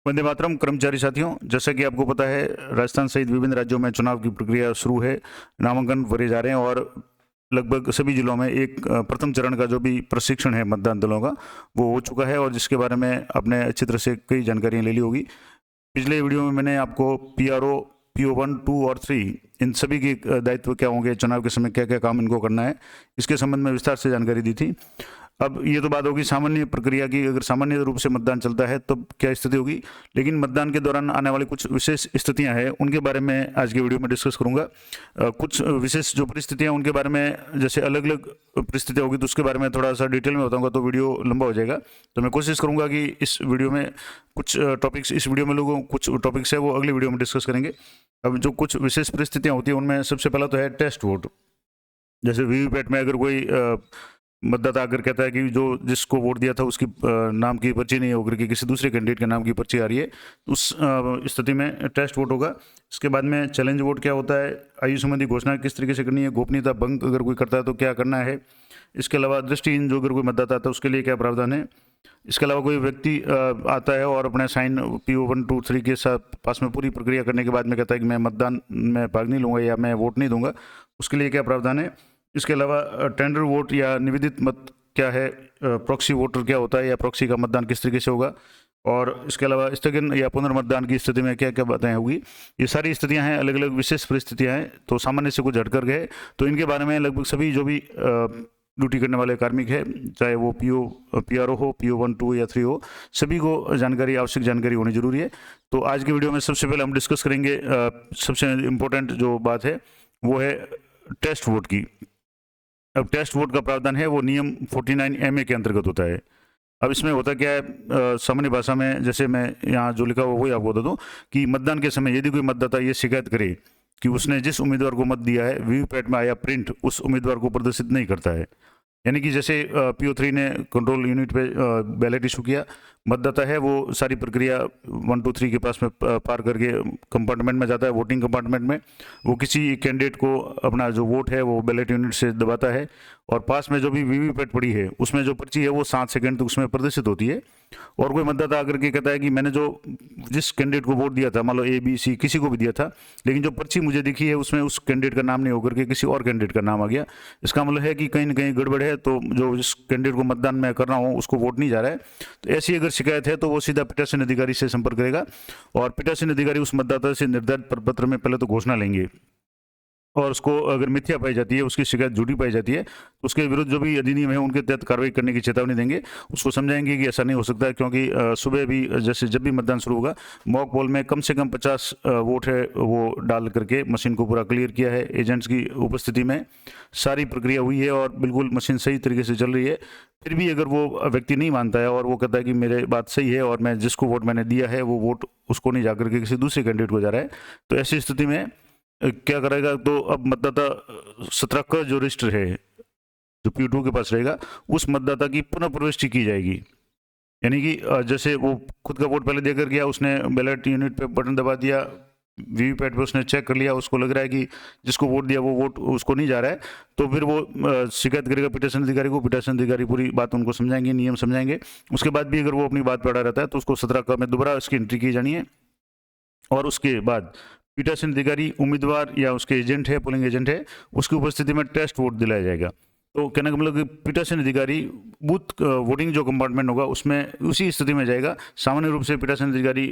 वंदे मातरम। कर्मचारी साथियों, जैसा कि आपको पता है, राजस्थान सहित विभिन्न राज्यों में चुनाव की प्रक्रिया शुरू है। नामांकन भरे जा रहे हैं और लगभग सभी जिलों में एक प्रथम चरण का जो भी प्रशिक्षण है मतदान दलों का, वो हो चुका है और जिसके बारे में आपने अच्छी तरह से कई जानकारियां ले ली होगी। पिछले वीडियो में मैंने आपको पीआरओ, PO1, 2 और 3 इन सभी के दायित्व क्या होंगे, चुनाव के समय क्या क्या काम इनको करना है, इसके संबंध में विस्तार से जानकारी दी थी। अब ये तो बात होगी सामान्य प्रक्रिया की। अगर सामान्य रूप से मतदान चलता है तो क्या स्थिति होगी, लेकिन मतदान के दौरान आने वाली कुछ विशेष स्थितियां हैं, उनके बारे में आज के वीडियो में डिस्कस करूंगा। कुछ विशेष जो परिस्थितियां, उनके बारे में, जैसे अलग अलग परिस्थितियां होगी तो उसके बारे में थोड़ा सा डिटेल में बताऊंगा, तो वीडियो लंबा हो जाएगा। तो मैं कोशिश करूंगा कि इस वीडियो में कुछ टॉपिक्स, इस वीडियो में लोगों कुछ टॉपिक्स है वो अगली वीडियो में डिस्कस करेंगे। अब जो कुछ विशेष परिस्थितियां होती हैं उनमें सबसे पहला तो है टेस्ट वोट। जैसे वीवीपैट में अगर कोई मतदाता अगर कहता है कि जो जिसको वोट दिया था उसकी नाम की पर्ची नहीं होकर के किसी दूसरे कैंडिडेट के नाम की पर्ची आ रही है, उस स्थिति में टेस्ट वोट होगा। इसके बाद में चैलेंज वोट क्या होता है, आयु संबंधी घोषणा किस तरीके से करनी है, गोपनीयता भंग अगर कोई करता है तो क्या करना है। इसके अलावा दृष्टिहीन जो अगर कोई मतदाता आता है उसके लिए क्या प्रावधान है। इसके अलावा कोई व्यक्ति आता है और अपने साइन PO1, 2, 3 के साथ पास में पूरी प्रक्रिया करने के बाद में कहता है कि मैं मतदान में भाग नहीं लूँगा या मैं वोट नहीं दूंगा, उसके लिए क्या प्रावधान है। इसके अलावा टेंडर वोट या निवेदित मत क्या है, प्रॉक्सी वोटर क्या होता है या प्रॉक्सी का मतदान किस तरीके से होगा, और इसके अलावा स्थगन या पुनर्मतदान की स्थिति में क्या क्या बातें होगी। ये सारी स्थितियां हैं, अलग अलग विशेष परिस्थितियां हैं, तो सामान्य से कुछ हटकर गए तो इनके बारे में लगभग सभी जो भी ड्यूटी करने वाले कार्मिक है, चाहे वो PRO हो, PO1, 2 या 3 हो, सभी को जानकारी, आवश्यक जानकारी होनी जरूरी है। तो आज के वीडियो में सबसे पहले हम डिस्कस करेंगे सबसे इम्पोर्टेंट जो बात है वो है टेस्ट वोट की। अब टेस्ट वोट का प्रावधान है वो नियम 49MA के अंतर्गत होता है। अब इसमें होता क्या है, सामान्य भाषा में जैसे मैं यहाँ जो लिखा हुआ वही आपको बता दूँ कि मतदान के समय यदि कोई मतदाता ये शिकायत करे कि उसने जिस उम्मीदवार को मत दिया है वीवीपैट में आया प्रिंट उस उम्मीदवार को प्रदर्शित नहीं करता है, यानी कि जैसे PO3 ने कंट्रोल यूनिट पे बैलेट इशू किया, मतदाता है वो सारी प्रक्रिया 1, 2, 3 के पास में पार करके कंपार्टमेंट में जाता है, वोटिंग कंपार्टमेंट में। वो किसी कैंडिडेट को अपना जो वोट है वो बैलेट यूनिट से दबाता है और पास में जो भी वीवीपैट पड़ी है उसमें जो पर्ची है वो 7 सेकंड तक उसमें प्रदर्शित होती है। और कोई मतदाता आकर के कहता है कि मैंने जो जिस कैंडिडेट को वोट दिया था, मान लो ABC, किसी को भी दिया था, लेकिन जो पर्ची मुझे दिखी है उसमें उस कैंडिडेट का नाम नहीं होकर के किसी और कैंडिडेट का नाम आ गया, इसका मतलब है कि कहीं ना कहीं गड़बड़ है, तो जो जिस कैंडिडेट को मतदान में करना हो उसको वोट नहीं जा रहा है। तो ऐसी अगर शिकायत है तो वो सीधा पीठासीन अधिकारी से संपर्क करेगा और पीठासीन अधिकारी उस मतदाता से निर्धारित प्रपत्र में पहले तो घोषणा लेंगे और उसको अगर मिथ्या पाई जाती है, उसकी शिकायत झूठी पाई जाती है, तो उसके विरुद्ध जो भी अधिनियम है उनके तहत कार्रवाई करने की चेतावनी देंगे। उसको समझाएंगे कि ऐसा नहीं हो सकता है, क्योंकि सुबह भी जैसे जब भी मतदान शुरू होगा मॉक पोल में कम से कम 50 वोट है वो डाल करके मशीन को पूरा क्लियर किया है, एजेंट्स की उपस्थिति में सारी प्रक्रिया हुई है और बिल्कुल मशीन सही तरीके से चल रही है। फिर भी अगर वो व्यक्ति नहीं मानता है और वो कहता है कि मेरे बात सही है और मैं जिसको वोट मैंने दिया है वो वोट उसको नहीं जाकर के किसी दूसरे कैंडिडेट को जा रहा है, तो ऐसी स्थिति में क्या करेगा, तो अब मतदाता 17 का जो रजिस्टर है जो PO2 के पास रहेगा उस मतदाता की पुनः प्रविष्टि की जाएगी। यानी कि जैसे वो खुद का वोट पहले देकर गया, उसने बैलेट यूनिट पे बटन दबा दिया, वीवीपैट पे उसने चेक कर लिया, उसको लग रहा है कि जिसको वोट दिया वो वोट उसको नहीं जा रहा है, तो फिर वो शिकायत करेगा पीठासीन अधिकारी को। पीठासीन अधिकारी पूरी बात उनको समझाएंगे, नियम समझाएंगे। उसके बाद भी अगर वो अपनी बात पर अड़ा रहता है तो उसको 17 का में दोबारा उसकी एंट्री की जानी है और उसके बाद पीठासीन अधिकारी उम्मीदवार या उसके एजेंट है, पोलिंग एजेंट है, उसकी उपस्थिति में टेस्ट वोट दिलाया जाएगा। तो कहने का मतलब कि पीठासीन अधिकारी बूथ वोटिंग जो कंपार्टमेंट होगा उसमें उसी स्थिति में जाएगा। सामान्य रूप से पीठासीन अधिकारी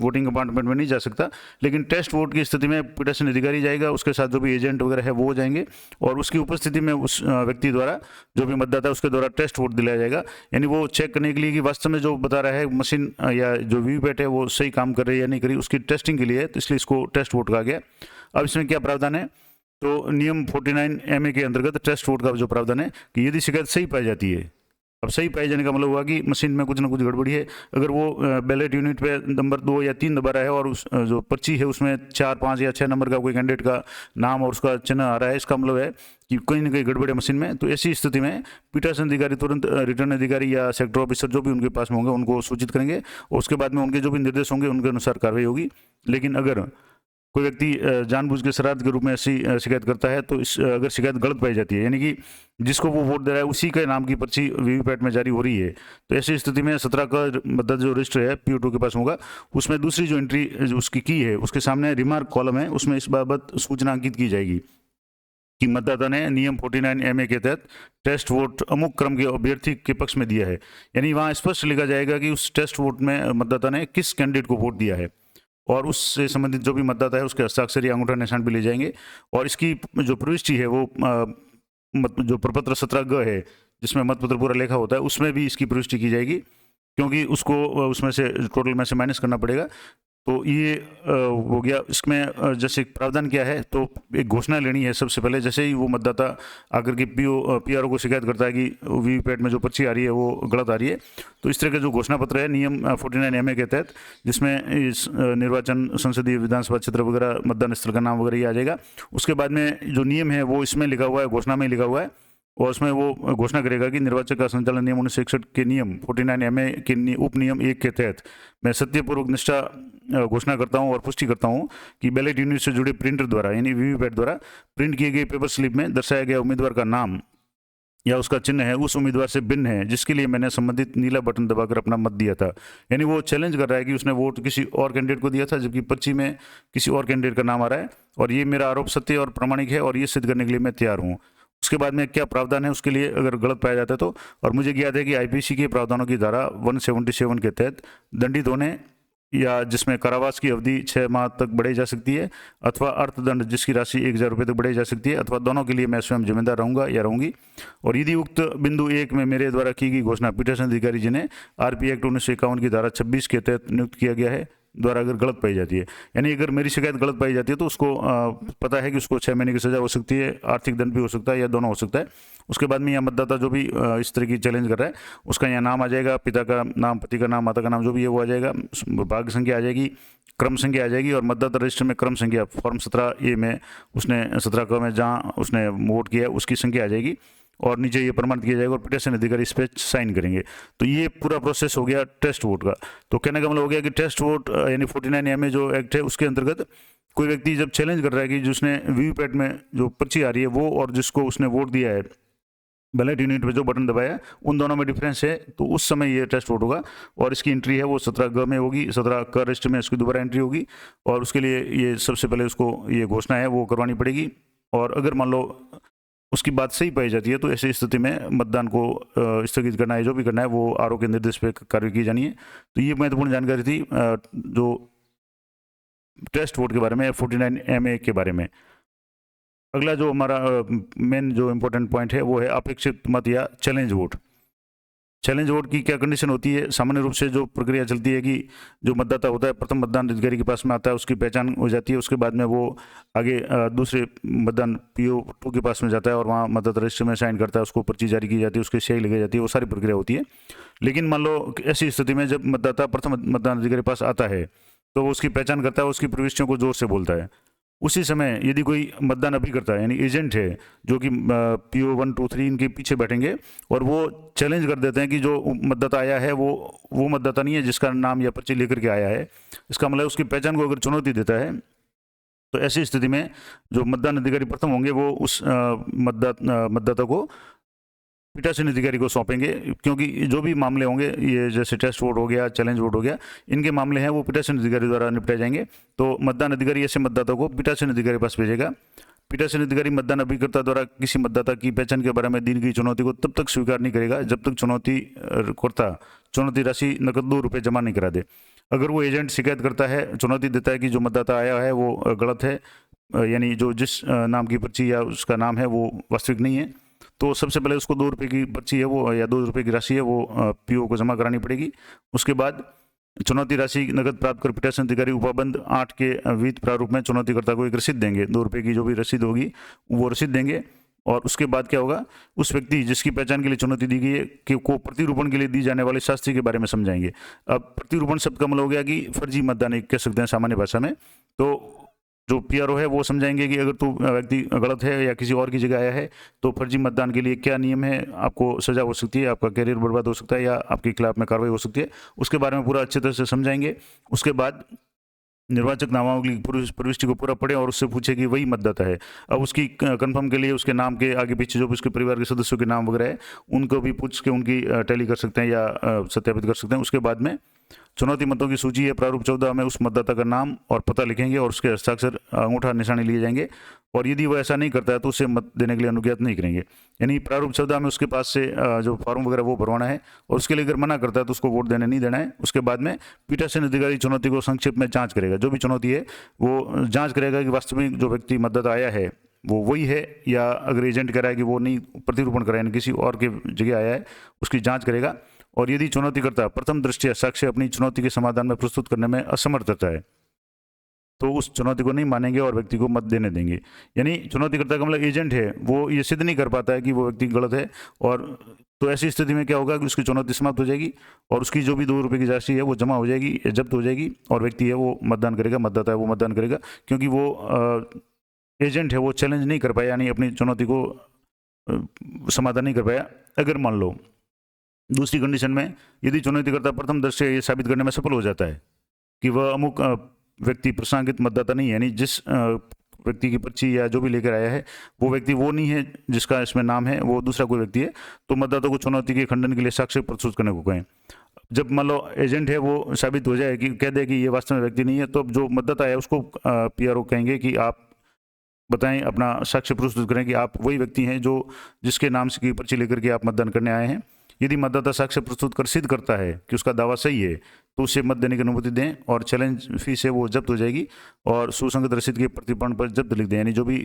वोटिंग कंपार्टमेंट में नहीं जा सकता, लेकिन टेस्ट वोट की स्थिति में पीठासीन अधिकारी जाएगा, उसके साथ जो भी एजेंट वगैरह है वो जाएंगे और उसकी उपस्थिति में उस व्यक्ति द्वारा, जो भी मतदाता है उसके द्वारा टेस्ट वोट दिलाया जाएगा। यानी वो चेक करने के लिए कि वास्तव में जो बता रहा है मशीन या जो वीवीपैट है वो सही काम कर रही है या नहीं करी, उसकी टेस्टिंग के लिए है, तो इसलिए इसको टेस्ट वोट कहा गया। अब इसमें क्या प्रावधान है, तो नियम 49MA के अंतर्गत टेस्ट वोट का जो प्रावधान है कि यदि शिकायत सही पाई जाती है, अब सही पाए जाने का मतलब हुआ कि मशीन में कुछ ना कुछ गड़बड़ी है। अगर वो बैलेट यूनिट पे नंबर 2 या 3 दबा रहा है और उस जो पर्ची है उसमें 4, 5 या 6 नंबर का कोई कैंडिडेट का नाम और उसका चिन्ह आ रहा है, इसका मतलब है कि कहीं ना कहीं गड़बड़ है मशीन में। तो ऐसी स्थिति में पीठासीन अधिकारी तुरंत रिटर्न अधिकारी या सेक्टर ऑफिसर जो भी उनके पास में होंगे उनको सूचित करेंगे और उसके बाद में उनके जो भी निर्देश होंगे उनके अनुसार कार्रवाई होगी। लेकिन अगर कोई व्यक्ति जानबूझ के शरारत के रूप में ऐसी शिकायत करता है, तो अगर शिकायत गलत पाई जाती है, यानी कि जिसको वो वोट दे रहा है उसी के नाम की पर्ची वीवीपैट में जारी हो रही है, तो ऐसी स्थिति में 17 का मतदाता जो रजिस्टर है PO2 के पास होगा, उसमें दूसरी जो एंट्री जो उसकी की है, उसके सामने रिमार्क कॉलम है, उसमें इस बाबत सूचना अंकित की जाएगी कि मतदाता ने नियम 49MA के तहत टेस्ट वोट अमुक क्रम के अभ्यर्थी के पक्ष में दिया है। यानी वहाँ स्पष्ट लिखा जाएगा कि उस टेस्ट वोट में मतदाता ने किस कैंडिडेट को वोट दिया है, और उससे संबंधित जो भी मतदाता है उसके हस्ताक्षर या अंगूठा निशान भी ले जाएंगे। और इसकी जो प्रविष्टि है वो जो प्रपत्र 17G है, जिसमें मतपत्र पूरा लेखा होता है, उसमें भी इसकी प्रविष्टि की जाएगी, क्योंकि उसको उसमें से टोटल में से माइनस करना पड़ेगा। तो ये हो गया। इसमें जैसे प्रावधान क्या है, तो एक घोषणा लेनी है सबसे पहले। जैसे ही वो मतदाता आकर के PRO को शिकायत करता है कि वीवीपैट में जो पर्ची आ रही है वो गलत आ रही है, तो इस तरह का जो घोषणा पत्र है नियम 49MA के तहत, जिसमें इस निर्वाचन संसदीय विधानसभा क्षेत्र वगैरह मतदान स्थल का नाम वगैरह ये आ जाएगा। उसके बाद में जो नियम है वो इसमें लिखा हुआ है, घोषणा में लिखा हुआ है, और उसमें वो घोषणा करेगा कि निर्वाचन का संचालन नियम 1961 के नियम 49MA के उप नियम 1 के तहत मैं सत्यपूर्वक निष्ठा घोषणा करता हूं और पुष्टि करता हूं कि बैलेट यूनिट से जुड़े प्रिंटर द्वारा यानी वीवीपैट द्वारा प्रिंट किए गए पेपर स्लिप में दर्शाया गया उम्मीदवार का नाम या उसका चिन्ह है उस उम्मीदवार से भिन्न है जिसके लिए मैंने संबंधित नीला बटन दबाकर अपना मत दिया था। यानी वो चैलेंज कर रहा है कि उसने वोट किसी और कैंडिडेट को दिया था, जबकि पर्ची में किसी और कैंडिडेट का नाम आ रहा है, और ये मेरा आरोप सत्य और प्रामाणिक है और ये सिद्ध करने के लिए मैं तैयार हूँ। उसके बाद में क्या प्रावधान है उसके लिए अगर गलत पाया जाता है तो, और मुझे याद है कि IPC के प्रावधानों की धारा 177 के तहत दंडित होने या जिसमें कारावास की अवधि 6 माह तक बढ़ाई जा सकती है, अथवा अर्थदंड जिसकी राशि 1000 रुपये तक बढ़ाई जा सकती है, अथवा दोनों के लिए मैं स्वयं जिम्मेदार रहूंगा या रहूंगी। और यदि उक्त बिंदु 1 में मेरे द्वारा की गई घोषणा पीठासीन अधिकारी जिन्हें RP एक्ट 1951 की धारा 26 के तहत नियुक्त किया गया है द्वारा अगर गलत पाई जाती है, यानी अगर मेरी शिकायत गलत पाई जाती है तो उसको पता है कि उसको 6 महीने की सजा हो सकती है, आर्थिक दंड भी हो सकता है, या दोनों हो सकता है। उसके बाद में यहाँ मतदाता जो भी इस तरह की चैलेंज कर रहा है उसका यहाँ नाम आ जाएगा, पिता का नाम, पति का नाम, माता का नाम जो भी है वो आ जाएगा, भाग्य संख्या आ जाएगी, क्रम संख्या आ जाएगी, और मतदाता रजिस्टर में क्रम संख्या फॉर्म 17A में उसने 17K में जहाँ उसने वोट किया उसकी संख्या आ जाएगी, और नीचे ये प्रमाणित किया जाएगा और पीठासीन अधिकारी इस पर साइन करेंगे। तो ये पूरा प्रोसेस हो गया टेस्ट वोट का। तो कहने का मतलब हो गया कि टेस्ट वोट यानी 49MA जो एक्ट है उसके अंतर्गत कोई व्यक्ति जब चैलेंज कर रहा है कि जिसने वीवीपैट में जो पर्ची आ रही है वो और जिसको उसने वोट दिया है बैलेट यूनिट पे जो बटन दबाया उन दोनों में डिफरेंस है, तो उस समय ये टेस्ट वोट होगा, और इसकी एंट्री है वो 17G में होगी, 17K रजिस्टर में इसकी दोबारा एंट्री होगी, और उसके लिए ये सबसे पहले उसको ये घोषणा है वो करवानी पड़ेगी। और अगर मान लो उसकी बात सही पाई जाती है तो ऐसी स्थिति में मतदान को स्थगित करना है, जो भी करना है वो RO के निर्देश पे कार्रवाई की जानी है। तो ये महत्वपूर्ण जानकारी थी जो टेस्ट वोट के बारे में, 49MA के बारे में। अगला जो हमारा मेन जो इम्पोर्टेंट पॉइंट है वो है अपेक्षित मत या चैलेंज वोट। चैलेंज वोट की क्या कंडीशन होती है? सामान्य रूप से जो प्रक्रिया चलती है कि जो मतदाता होता है प्रथम मतदान अधिकारी के पास में आता है, उसकी पहचान हो जाती है, उसके बाद में वो आगे दूसरे मतदान PO2 के पास में जाता है और वहाँ मतदाता रजिस्टर में साइन करता है, उसको पर्ची जारी की जाती है, उसकी स्याही लगाई जाती है, वो सारी प्रक्रिया होती है। लेकिन मान लो ऐसी स्थिति में जब मतदाता प्रथम मतदान अधिकारी के पास आता है तो वो उसकी पहचान करता है, उसकी प्रविष्टियों को जोर से बोलता है। उसी समय यदि कोई मतदान अभी करता है यानी एजेंट है जो कि PO 1, 2, 3 इनके पीछे बैठेंगे और वो चैलेंज कर देते हैं कि जो मतदाता आया है वो मतदाता नहीं है जिसका नाम या पर्ची लेकर के आया है, इसका मतलब उसकी पहचान को अगर चुनौती देता है, तो ऐसी स्थिति में जो मतदान अधिकारी प्रथम होंगे वो उस मतदाता को पीठासीन अधिकारी को सौंपेंगे, क्योंकि जो भी मामले होंगे ये जैसे टेस्ट वोट हो गया, चैलेंज वोट हो गया, इनके मामले हैं वो पीठासीन अधिकारी द्वारा निपटाए जाएंगे। तो मतदान अधिकारी ऐसे मतदाता को पीठासीन अधिकारी पास भेजेगा। पीठासीन अधिकारी मतदान अभिकर्ता द्वारा किसी मतदाता की पहचान के बारे में दी गई चुनौती को तब तक स्वीकार नहीं करेगा जब तक चुनौती राशि नकद 2 रुपये जमा नहीं करा दे। अगर वो एजेंट शिकायत करता है, चुनौती देता है कि जो मतदाता आया है वो गलत है, यानी जो जिस नाम की पर्ची या उसका नाम है वो वास्तविक नहीं है, तो सबसे पहले उसको 2 रुपये की पर्ची है वो या 2 रुपये की राशि है वो PO को जमा करानी पड़ेगी। उसके बाद चुनौती राशि नकद प्राप्त कर पीठासीन अधिकारी उपाबंध 8 के विहित प्रारूप में चुनौतीकर्ता को एक रसीद देंगे, 2 रुपये की जो भी रसीद होगी वो रसीद देंगे। और उसके बाद क्या होगा, उस व्यक्ति जिसकी पहचान के लिए चुनौती दी गई है कि को प्रतिरूपण के लिए दी जाने वाली शास्त्री के बारे में समझाएंगे। अब प्रतिरूपण शब्द का मतलब हो गया कि फर्जी मतदान कह सकते हैं सामान्य भाषा में। तो जो PRO है वो समझाएंगे कि अगर तू व्यक्ति गलत है या किसी और की जगह आया है तो फर्जी मतदान के लिए क्या नियम है, आपको सजा हो सकती है, आपका कैरियर बर्बाद हो सकता है या आपके खिलाफ में कार्रवाई हो सकती है, उसके बारे में पूरा अच्छे तरह से समझाएंगे। उसके बाद निर्वाचक नामावली प्रविष्टि को पूरा पढ़े और उससे पूछे कि वही मतदाता है। अब उसकी कंफर्म के लिए उसके नाम के आगे पीछे जो भी उसके परिवार के सदस्यों के नाम वगैरह है उनको भी पूछ के उनकी टैली कर सकते हैं या सत्यापित कर सकते हैं। उसके बाद में चुनौती मतों की सूची है, प्रारूप 14 में उस मतदाता का नाम और पता लिखेंगे और उसके हस्ताक्षर अंगूठा निशानी लिए जाएंगे और यदि वो ऐसा नहीं करता है तो उसे मत देने के लिए अनुज्ञात नहीं करेंगे। यानी प्रारूप 14 में उसके पास से जो फॉर्म वगैरह वो भरवाना है और उसके लिए अगर मना करता है तो उसको वोट देने नहीं देना है। उसके बाद में पीठासीन अधिकारी चुनौती को संक्षिप्त में जांच करेगा, जो भी चुनौती है वो जांच करेगा कि वास्तविक जो व्यक्ति मतदाता आया है वो वही है या अगर एजेंट कह रहा है कि वो नहीं प्रतिरूपण करा है, किसी और के जगह आया है, उसकी जांच करेगा। और यदि चुनौतीकर्ता प्रथम दृष्टया साक्ष्य अपनी चुनौती के समाधान में प्रस्तुत करने में असमर्थ रहता है तो उस चुनौती को नहीं मानेंगे और व्यक्ति को मत देने देंगे। यानी चुनौतीकर्ता का मतलब एजेंट है, वो ये सिद्ध नहीं कर पाता है कि वो व्यक्ति गलत है, और तो ऐसी स्थिति में क्या होगा कि उसकी चुनौती समाप्त हो जाएगी और उसकी जो भी 2 रुपये की राशि है वो जमा हो जाएगी, जब्त हो जाएगी और व्यक्ति है वो मतदान करेगा, मतदाता है वो मतदान करेगा, क्योंकि वो एजेंट है, वो चैलेंज नहीं कर पाया, यानी अपनी चुनौती को समाधान नहीं कर पाया। अगर मान लो दूसरी कंडीशन में यदि चुनौतीकर्ता प्रथम दृष्टया ये साबित करने में सफल हो जाता है कि वह अमुक व्यक्ति प्रसंगित मतदाता नहीं है, यानी जिस व्यक्ति की पर्ची या जो भी लेकर आया है वो व्यक्ति वो नहीं है जिसका इसमें नाम है, वो दूसरा कोई व्यक्ति है, तो मतदाता को चुनौती के खंडन के लिए साक्ष्य प्रस्तुत करने को कहें। जब मान लो एजेंट है वो साबित हो जाए कि कह दे कि ये वास्तव में व्यक्ति नहीं है, तो अब जो मतदाता है उसको पीआरओ कहेंगे कि आप बताएं, अपना साक्ष्य प्रस्तुत करें कि आप वही व्यक्ति हैं जो जिसके नाम से की पर्ची लेकर के आप मतदान करने आए हैं। यदि मतदाता साक्ष्य प्रस्तुत कर सिद्ध करता है कि उसका दावा सही है तो उसे मत देने की अनुमति दें और चैलेंज फीस है वो जब्त हो जाएगी और सुसंगत रसीद के प्रतिपूर्ण पर जब्त लिख दें। यानी जो भी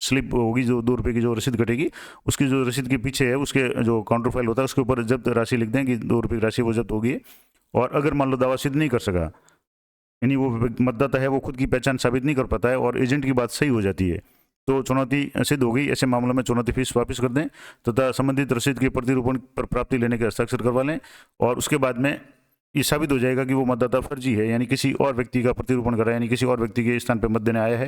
स्लिप होगी, जो 2 रुपये की जो रसीद कटेगी, उसकी जो रसीद के पीछे है उसके जो काउंटर फाइल होता है उसके ऊपर जब्त राशि लिख दें कि 2 रुपये की राशि वो जब्त होगी। और अगर मान लो दावा सिद्ध नहीं कर सका, यानी वो मतदाता है वो खुद की पहचान साबित नहीं कर पाता है और एजेंट की बात सही हो जाती है, तो चुनौती सिद्ध हो गई। ऐसे मामलों में चुनौती फीस वापस कर दें तथा संबंधित रसीद के प्रतिरूपण पर प्राप्ति लेने के हस्ताक्षर करवा लें और उसके बाद में ये साबित हो जाएगा कि वो मतदाता फर्जी है, यानी किसी और व्यक्ति का प्रतिरूपण कर रहा है, यानी किसी और व्यक्ति के स्थान पर मत देने आया है,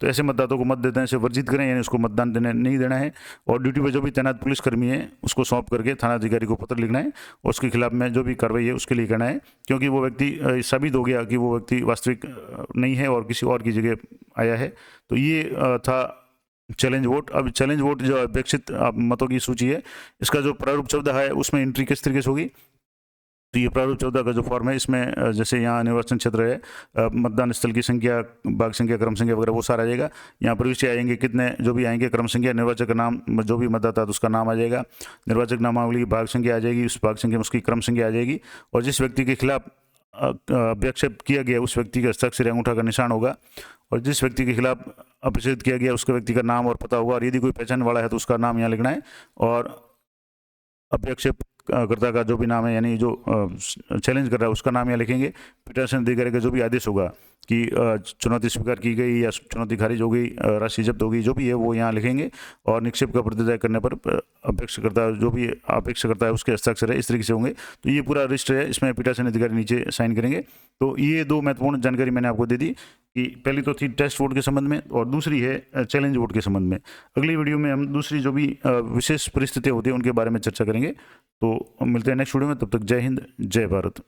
तो ऐसे मतदाताओं को मत देने से वर्जित करें, यानी उसको मतदान देने नहीं देना है। और ड्यूटी पर जो भी तैनात पुलिसकर्मी है उसको सौंप करके थाना अधिकारी को पत्र लिखना है और उसके खिलाफ में जो भी कार्रवाई है उसके लिए कहना है, क्योंकि वो व्यक्ति साबित हो गया कि वो व्यक्ति वास्तविक नहीं है और किसी और की जगह आया है। तो ये था चैलेंज वोट। अब चैलेंज वोट जो अपेक्षित मतों की सूची है, इसका जो प्रारूप 14 है उसमें एंट्री किस तरीके से होगी, तो ये प्रारूप 14 का जो फॉर्म है इसमें जैसे यहाँ निर्वाचन क्षेत्र है, मतदान स्थल की संख्या, भाग संख्या, क्रम संख्या वगैरह वो सारा आ जाएगा। यहाँ प्रविष्टि आएंगे कितने जो भी आएंगे, क्रम संख्या, निर्वाचक का नाम, जो भी मतदाता तो उसका नाम आ जाएगा, निर्वाचक नामावली की भाग संख्या आ जाएगी, उस भाग संख्या में उसकी क्रम संख्या आ जाएगी और जिस व्यक्ति के खिलाफ अभ्याक्षेप किया गया उस व्यक्ति का हस्ताक्षर अंगूठा का निशान होगा और जिस व्यक्ति के खिलाफ अभिषेक किया गया उसके व्यक्ति का नाम और पता होगा और यदि कोई पहचान वाला है तो उसका नाम यहाँ लिखना है और अभ्याक्षेप कर्ता का जो भी नाम है, यानी जो चैलेंज कर रहा है उसका नाम यहाँ लिखेंगे। पीठासीन अधिकारी का जो भी आदेश होगा कि चुनौती स्वीकार की गई या चुनौती खारिज हो गई, राशि जब्त हो गई, जो भी है वो यहाँ लिखेंगे और निक्षेप का प्रतिदाय करने पर अपेक्षाकर्ता जो भी अपेक्षा करता है उसके हस्ताक्षर है, इस तरीके से होंगे। तो ये पूरा रजिस्टर है, इसमें पीठासीन अधिकारी नीचे साइन करेंगे। तो ये 2 महत्वपूर्ण जानकारी मैंने आपको दे दी कि पहली तो थी टेस्ट वोट के संबंध में और दूसरी है चैलेंज वोट के संबंध में। अगली वीडियो में हम दूसरी जो भी विशेष परिस्थितियाँ होती हैं उनके बारे में चर्चा करेंगे। तो मिलते हैं नेक्स्ट वीडियो में, तब तक जय हिंद, जय भारत।